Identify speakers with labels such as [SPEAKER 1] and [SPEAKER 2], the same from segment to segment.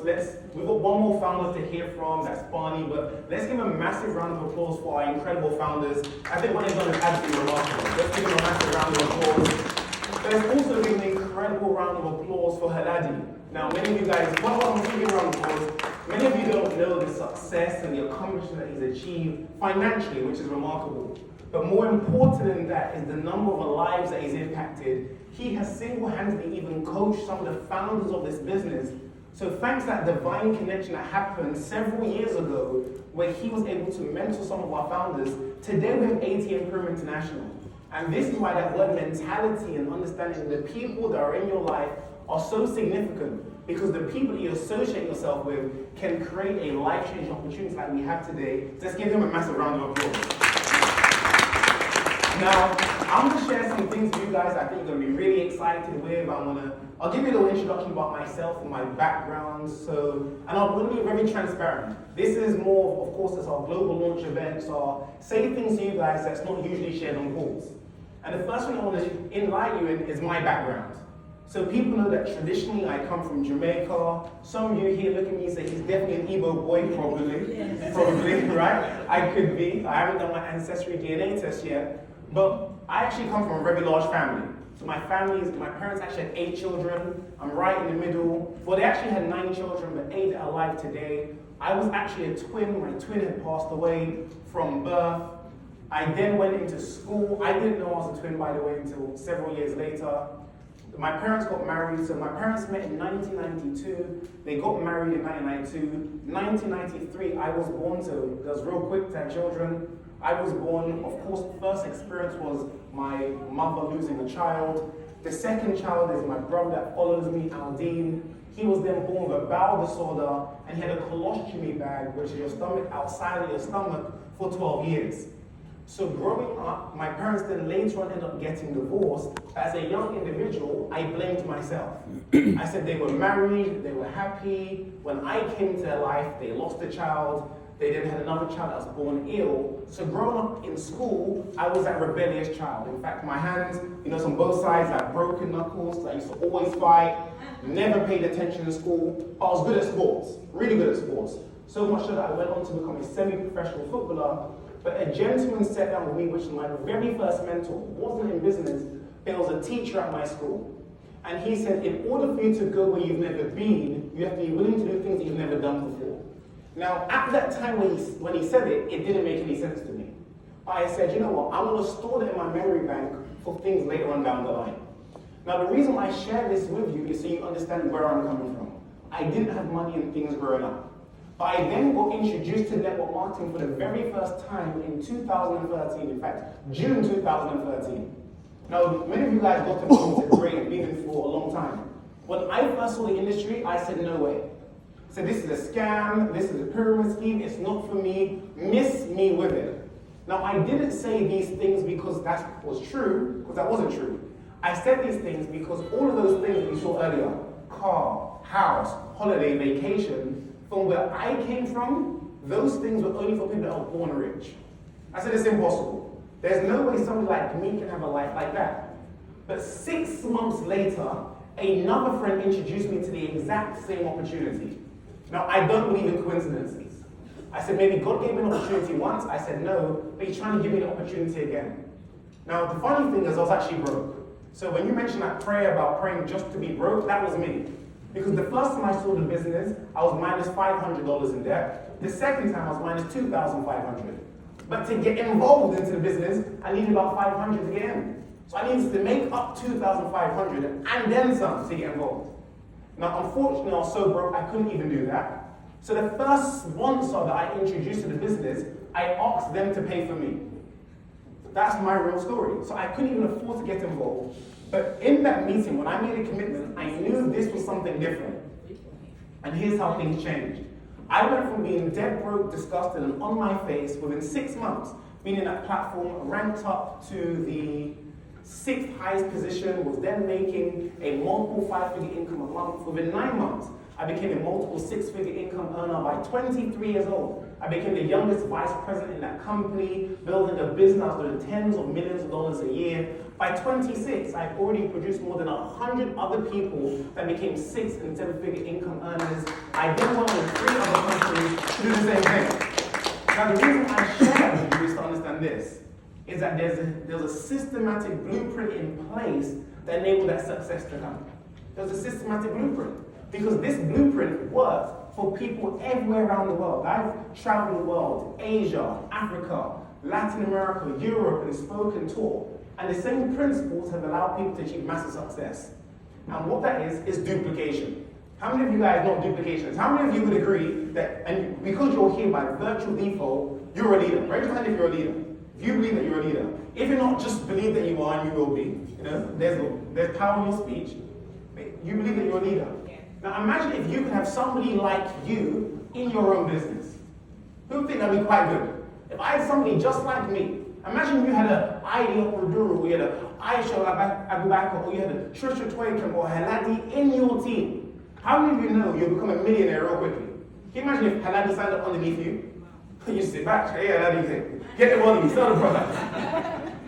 [SPEAKER 1] we've got one more founder to hear from, that's Barney, but let's give a massive round of applause for our incredible founders. I think what they've done is absolutely remarkable. Let's give them a massive round of applause. But let's also give an incredible round of applause for Haladi. Now, many of you guys, one round of applause. Many of you don't know the success and the accomplishment that he's achieved financially, which is remarkable. But more important than that is the number of lives that he's impacted. He has single-handedly even coached some of the founders of this business. So thanks to that divine connection that happened several years ago, where he was able to mentor some of our founders, today we have Emporium International. And this is why that word mentality and understanding the people that are in your life are so significant. Because the people that you associate yourself with can create a life-changing opportunity like we have today. So let's give them a massive round of applause. Now, I'm going to share some things with you guys I think you're going to be really excited with. I'll give you a little introduction about myself and my background. And I'm going to be very transparent. This is more, of course, it's our global launch events, or say things to you guys that's not usually shared on calls. And the first thing I want to enlighten you in is my background. So people know that traditionally I come from Jamaica. Some of you here look at me and say he's definitely an Igbo boy, probably. Yes. Probably, right? I could be. I haven't done my ancestry DNA test yet. But I actually come from a very large family. So my parents actually had 8 children. I'm right in the middle. Well, they actually had 9 children, but 8 are alive today. I was actually a twin. My twin had passed away from birth. I then went into school. I didn't know I was a twin, by the way, until several years later. My parents got married, so my parents met in 1992. They got married in 1992. 1993, I was born, so it was real quick to have children. I was born, of course, the first experience was my mother losing a child. The second child is my brother that follows me, Aldine. He was then born with a bowel disorder, and he had a colostomy bag, which is your stomach outside of your stomach, for 12 years. So growing up, my parents then later on ended up getting divorced. As a young individual, I blamed myself. I said they were married, they were happy. When I came to their life, they lost a child. They then had another child that was born ill. So growing up in school, I was that rebellious child. In fact, my hands, on both sides, I had broken knuckles. I used to always fight, never paid attention in school. But I was good at sports, really good at sports. So much so that I went on to become a semi-professional footballer. But a gentleman sat down with me, which was my very first mentor, wasn't in business, but he was a teacher at my school. And he said, in order for you to go where you've never been, you have to be willing to do things that you've never done before. Now, at that time when he said it, it didn't make any sense to me. But I said, you know what, I'm going to store that in my memory bank for things later on down the line. Now, the reason I share this with you is so you understand where I'm coming from. I didn't have money and things growing up. But I then got introduced to network marketing for the very first time in 2013, in fact, June 2013. Now, many of you guys got to know me great and been in for a long time. When I first saw the industry, I said, no way. I said, this is a scam, this is a pyramid scheme, it's not for me, miss me with it. Now, I didn't say these things because that was true, because that wasn't true. I said these things because all of those things that you saw earlier, car, house, holiday, vacation, from where I came from, those things were only for people that were born rich. I said it's impossible. There's no way somebody like me can have a life like that. But 6 months later, another friend introduced me to the exact same opportunity. Now, I don't believe in coincidences. I said, maybe God gave me an opportunity once. I said, no, but he's trying to give me the opportunity again. Now, the funny thing is I was actually broke. So when you mentioned that prayer about praying just to be broke, that was me. Because the first time I saw the business, I was minus $500 in debt. The second time, I was minus $2,500. But to get involved into the business, I needed about $500 to get in. So I needed to make up $2,500 and then some to get involved. Now, unfortunately, I was so broke, I couldn't even do that. So the first sponsor that I introduced to the business, I asked them to pay for me. That's my real story. So I couldn't even afford to get involved. But in that meeting, when I made a commitment, I knew this was something different. And here's how things changed. I went from being dead broke, disgusted, and on my face within 6 months, being in that platform, ranked up to the 6th highest position, was then making a multiple 5-figure income a month. Within 9 months, I became a multiple six-figure income earner by 23 years old. I became the youngest vice president in that company, building a business doing tens of millions of dollars a year. By 26, I've already produced more than 100 other people that became six- and seven-figure income earners. I then worked with 3 other companies to do the same thing. Now, the reason I share that with you is to understand this, is that there's a systematic blueprint in place that enabled that success to come. There's a systematic blueprint. Because this blueprint works for people everywhere around the world. I've traveled the world, Asia, Africa, Latin America, Europe, and spoken taught. And the same principles have allowed people to achieve massive success. And what that is duplication. How many of you guys know what duplication is? How many of you would agree that, and because you're here by virtual default, you're a leader? Raise your hand if you're a leader. If you believe that you're a leader. If you're not, just believe that you are and you will be. You know, there's power in your speech. You believe that you're a leader. Now imagine if you could have somebody like you in your own business. Who would think that'd be quite good? If I had somebody just like me, imagine you had an idea or Duru, or you had an Aisha Abubakar, or you had a Trisha Twakem or Haladi in your team. How many of you know you'll become a millionaire real quickly? Can you imagine if Haladi signed up underneath you? You sit back, hey Haladi, get the money, sell the product.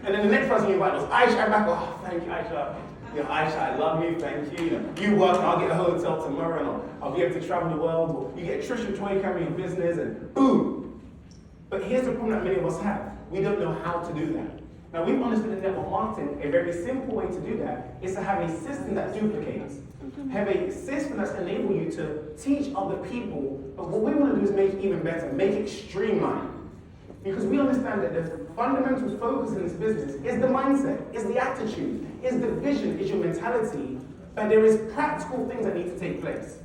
[SPEAKER 1] And then the next person you invite was Aisha Abubakar. Oh, thank you, Aisha. Aisha, I love you, thank you. You work, I'll get a hotel tomorrow, and I'll be able to travel the world. Or you get Trisha Toy carrying your business, and boom. But here's the problem that many of us have. We don't know how to do that. Now, we've understood in network marketing, a very simple way to do that is to have a system that duplicates. Have a system that's enable you to teach other people, but what we want to do is make it even better, make it streamlined. Because we understand that the fundamental focus in this business is the mindset, is the attitude, is the vision, is your mentality, but there is practical things that need to take place.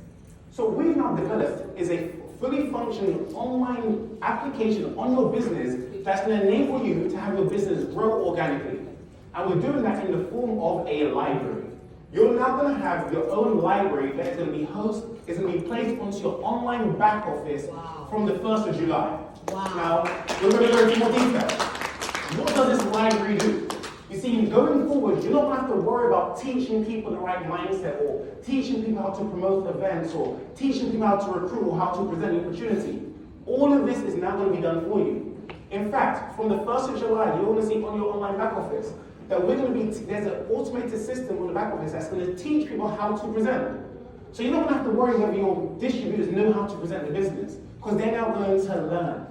[SPEAKER 1] So what we've now developed is a fully functioning online application on your business that's going to enable you to have your business grow organically. And we're doing that in the form of a library. You're now going to have your own library that is going to be it's going to be placed onto your online back office from the 1st of July.
[SPEAKER 2] Wow.
[SPEAKER 1] Now, we're going to go into more detail. What does this library do? You see, going forward, you're not going to have to worry about teaching people the right mindset, or teaching people how to promote events, or teaching people how to recruit, or how to present an opportunity. All of this is now going to be done for you. In fact, from the 1st of July, you're going to see on your online back office that there's an automated system on the back office that's going to teach people how to present. So you're not going to have to worry whether your distributors know how to present the business, because they're now going to learn.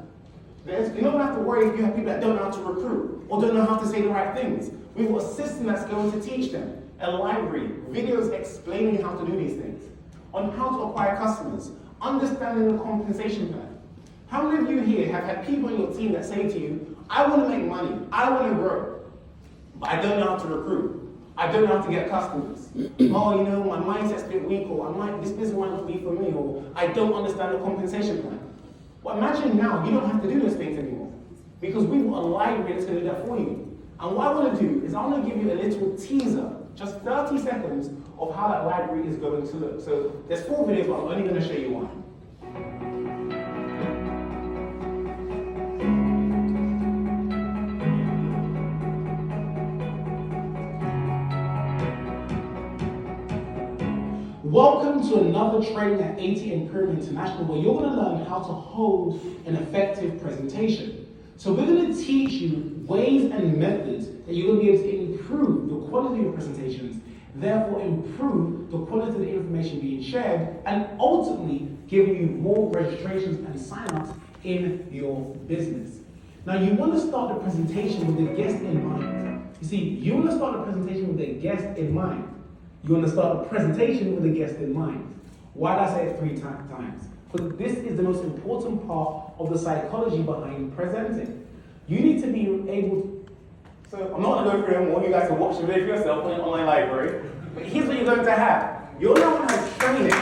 [SPEAKER 1] You're not going to have to worry if you have people that don't know how to recruit or don't know how to say the right things. We've got a system that's going to teach them, a library, videos explaining how to do these things, on how to acquire customers, understanding the compensation plan. How many of you here have had people in your team that say to you, I want to make money, I want to grow, but I don't know how to recruit, I don't know how to get customers. Oh, my mindset's a bit weak, or this business might not be for me, or I don't understand the compensation plan. Well, imagine now you don't have to do those things anymore, because we've got a library that's going to do that for you. And what I want to do is I want to give you a little teaser, just 30 seconds of how that library is going to look. So there's 4 videos, but I'm only going to show you one. Welcome to another training at Emporium International, where you're going to learn how to hold an effective presentation. So we're going to teach you ways and methods that you're going to be able to improve the quality of your presentations, therefore improve the quality of the information being shared, and ultimately giving you more registrations and sign-ups in your business. Now, you want to start the presentation with the guest in mind. You see, you want to start the presentation with the guest in mind. You want to start the presentation with the guest in mind. Why did I say it 3 times? Because this is the most important part of the psychology behind presenting. You need to be able to... So I'm not going to go through them. I want you guys to watch the video for yourself on your online library. But here's what you're going to have. You're not going to have training.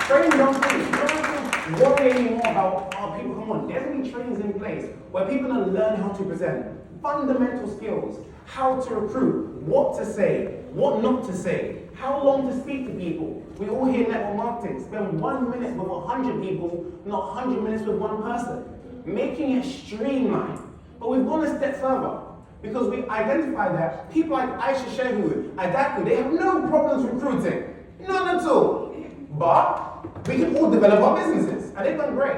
[SPEAKER 1] Training don't finish. You don't have to worry anymore about, people, come on. There's going to be trainings in place where people are going to learn how to present. Fundamental skills. How to recruit. What to say. What not to say. How long to speak to people. We all hear network marketing. Spend 1 minute with 100 people, not 100 minutes with one person. Making it streamlined. But we've gone a step further, because we've identified that people like Aisha Shehu, Adaku, they have no problems recruiting. None at all. But we can all develop our businesses, and they've done great.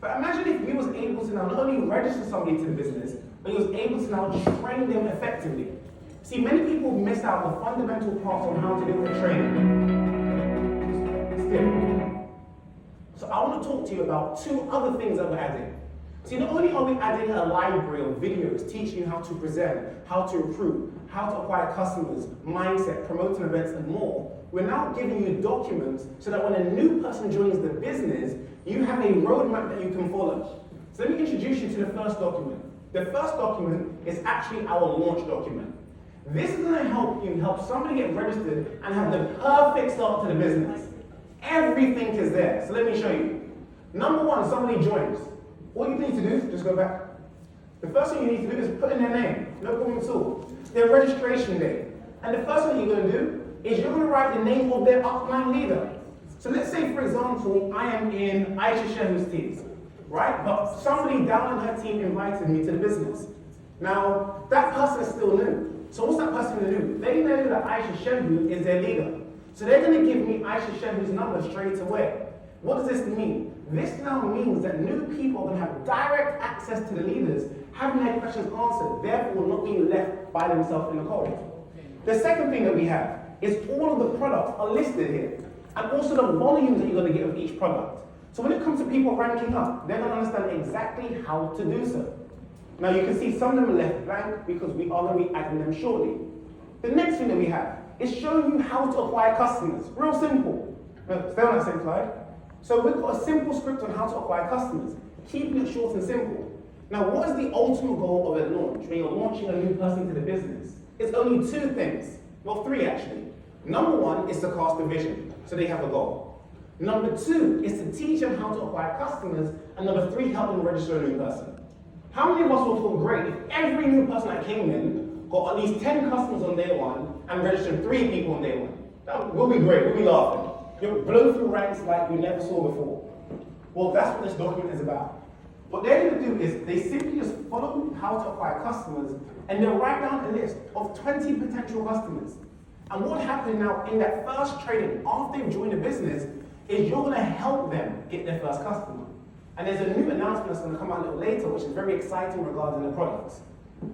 [SPEAKER 1] But imagine if you was able to now not only register somebody to the business, but you was able to now train them effectively. See, many people miss out the fundamental parts on how to do the training. So I want to talk to you about two other things that we're adding. See, not only are we adding a library of videos teaching you how to present, how to recruit, how to acquire customers, mindset, promoting events, and more, we're now giving you documents so that when a new person joins the business, you have a roadmap that you can follow. So let me introduce you to the first document. The first document is actually our launch document. This is going to help you help somebody get registered and have the perfect start to the business. Everything is there. So let me show you. Number one, somebody joins. All you need to do is just go back. The first thing you need to do is put in their name. No problem at all. Their registration date. And the first thing you're going to do is you're going to write the name of their upline leader. So let's say, for example, I am in Aisha Shehu's team, right? But somebody down on her team invited me to the business. Now, that person is still new. So what's that person going to do? They know that Aisha Shehu is their leader. So they're going to give me Aisha Shehu's number straight away. What does this mean? This now means that new people are going to have direct access to the leaders, having their questions answered, therefore not being left by themselves in the cold. The second thing that we have is all of the products are listed here, and also the volumes that you're going to get with each product. So when it comes to people ranking up, they're going to understand exactly how to do so. Now you can see some of them are left blank because we are going to be adding them shortly. The next thing that we have is showing you how to acquire customers. Real simple. Stay on that same slide. So we've got a simple script on how to acquire customers, keeping it short and simple. Now, what is the ultimate goal of a launch when you're launching a new person to the business? It's only two things. Well, three actually. Number one is to cast a vision, so they have a goal. Number two is to teach them how to acquire customers, and number three, help them register a new person. How many of us will feel great if every new person that came in got at least 10 customers on day one and registered 3 people on day one? That will be great, we'll be laughing. You'll blow through ranks like you never saw before. Well, that's what this document is about. What they're going to do is they simply just follow how to acquire customers, and they'll write down a list of 20 potential customers. And what happens now in that first training, after they've joined the business, is you're going to help them get their first customer. And there's a new announcement that's going to come out a little later, which is very exciting regarding the products.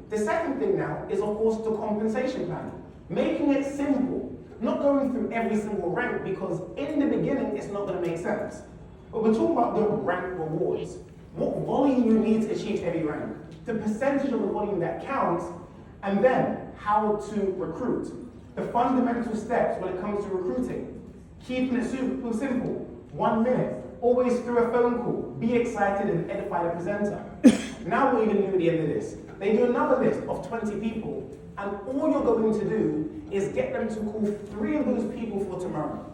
[SPEAKER 1] The second thing now is, of course, the compensation plan. Making it simple, not going through every single rank, because in the beginning, it's not going to make sense. But we're talking about the rank rewards. What volume you need to achieve every rank, the percentage of the volume that counts, and then how to recruit. The fundamental steps when it comes to recruiting. Keeping it super simple. 1 minute. Always through a phone call. Be excited and edify the presenter. Now what are you going to do at the end of this? They do another list of 20 people, and all you're going to do is get them to call 3 of those people for tomorrow.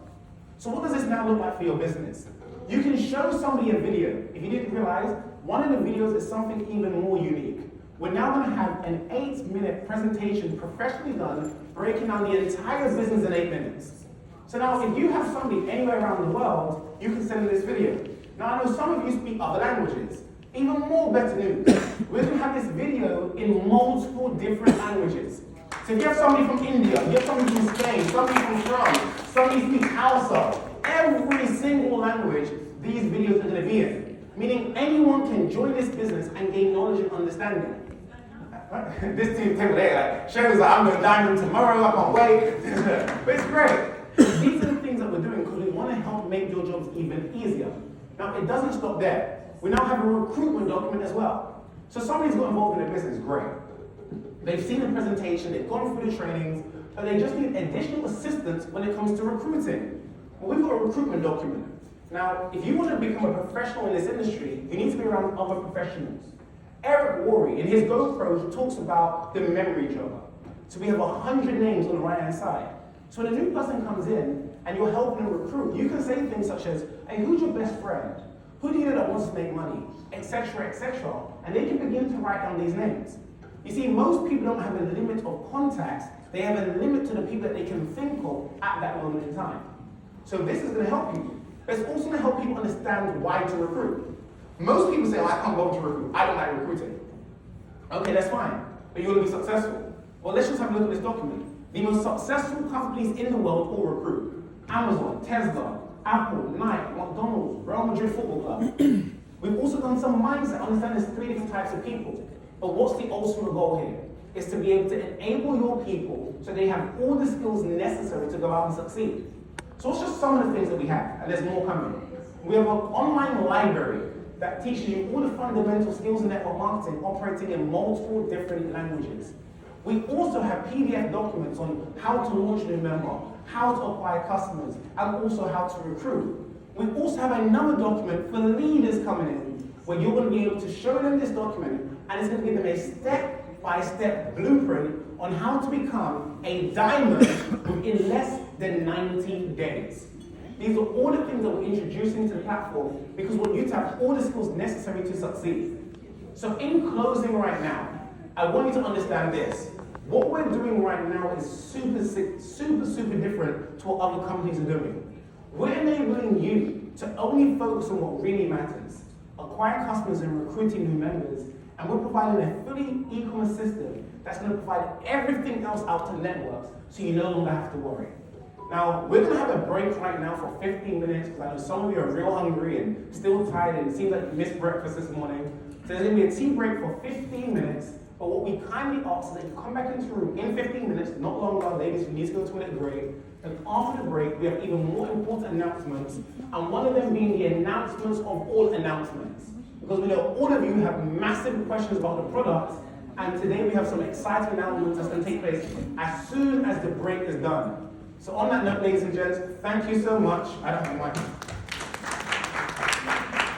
[SPEAKER 1] So what does this now look like for your business? You can show somebody a video. If you didn't realize, one of the videos is something even more unique. We're now going to have an 8-minute presentation professionally done, breaking down the entire business in 8 minutes. So now if you have somebody anywhere around the world, you can send them this video. Now I know some of you speak other languages. Even more better news. We're going to have this video in multiple different languages. So if you have somebody from India, you have somebody from Spain, somebody from France, somebody speaks Hausa, every single language these videos are going to be in. Meaning anyone can join this business and gain knowledge and understanding. This team table there, like, Shannon's like, I'm going to diamond tomorrow, I can't wait. But it's great. These are the things that we're doing because we want to help make your jobs even easier. Now, it doesn't stop there. We now have a recruitment document as well. So somebody's got involved in the business, great. They've seen the presentation, they've gone through the trainings, but they just need additional assistance when it comes to recruiting. Well, we've got a recruitment document. Now, if you want to become a professional in this industry, you need to be around other professionals. Eric Worre, in his GoPro, he talks about the memory jogger. So we have 100 names on the right-hand side. So when a new person comes in and you're helping them recruit, you can say things such as, hey, who's your best friend? Who do you know that wants to make money? Etc., etc. And they can begin to write down these names. You see, most people don't have a limit of contacts. They have a limit to the people that they can think of at that moment in time. So this is going to help you. But it's also going to help people understand why to recruit. Most people say, oh, I can't bother to recruit. I don't like recruiting. Okay, that's fine. But you want to be successful. Well, let's just have a look at this document. The most successful companies in the world all recruit. Amazon, Tesla, Apple, Nike, McDonald's, Real Madrid Football Club. We've also done some mindset, understand there's 3 different types of people. But what's the ultimate goal here? Is to be able to enable your people so they have all the skills necessary to go out and succeed. So what's just some of the things that we have, and there's more coming. We have an online library that teaches you all the fundamental skills in network marketing operating in multiple different languages. We also have PDF documents on how to launch a new member, how to acquire customers, and also how to recruit. We also have another document for leaders coming in, where you're going to be able to show them this document, and it's going to give them a step-by-step blueprint on how to become a diamond within less than 90 days. These are all the things that we're introducing to the platform because we want you to have all the skills necessary to succeed. So in closing right now, I want you to understand this. What we're doing right now is super different to what other companies are doing. We're enabling you to only focus on what really matters, acquire customers and recruiting new members, and we're providing a fully e-commerce system that's going to provide everything else out to networks so you no longer have to worry. Now, we're going to have a break right now for 15 minutes because I know some of you are real hungry and still tired and it seems like you missed breakfast this morning. So there's going to be a tea break for 15 minutes. But what we kindly ask is that you come back into the room in 15 minutes, not longer, ladies, you need to go to a break. And after the break, we have even more important announcements, and one of them being the announcements of all announcements. Because we know all of you have massive questions about the product, and today we have some exciting announcements that's going to take place as soon as the break is done. So on that note, ladies and gents, thank you so much. I don't have my mic.